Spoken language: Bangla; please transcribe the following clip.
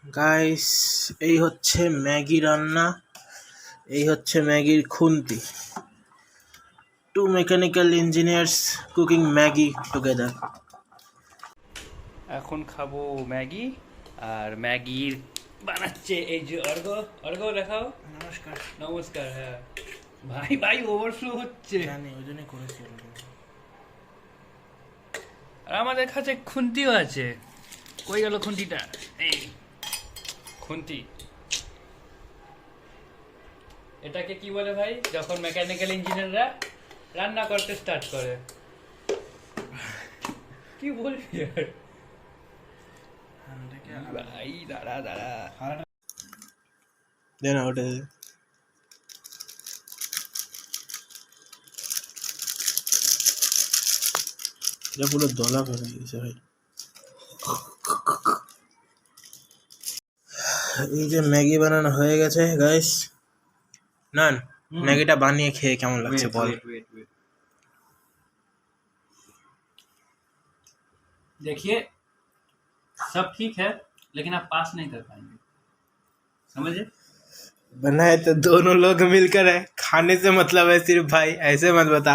গাইস, এই হচ্ছে ম্যাগি রান্না, এই হচ্ছে ম্যাগির খুন্তি। Two mechanical engineers cooking Maggi together. এখন খাবো ম্যাগি, আর ম্যাগির বানাচ্ছে এই যে অর্ঘ। অর্ঘ দেখাও। নমস্কার। নমস্কার। হ্যাঁ ভাই ভাই, ওভারফ্লো হচ্ছে। জানি, ওই জন্যই করেছি। আর আমাদের কাছে খুন্তিও আছে। কই গেল খুন্তিটা? এই খুন্তি। এটাকে কি বলে ভাই, যখন মেকানিক্যাল ইঞ্জিনিয়াররা রান্না করতে স্টার্ট করে? কি বলবি আর ভাই? দাঁড়া দাঁড়া, দে না, ওটা দে। এটা পুরো দলা ফেলে গেছে ভাই। এই যে ম্যাগি বানানো হয়ে গেছে গাইস। নান, ম্যাগিটা বানিয়ে খেয়ে কেমন লাগছে বল। देखिए सब ठीक है, लेकिन आप पास नहीं कर पाएंगे, समझे? बनाए तो दोनों लोग मिलकर है, खाने से मतलब है सिर्फ भाई, ऐसे मत बता।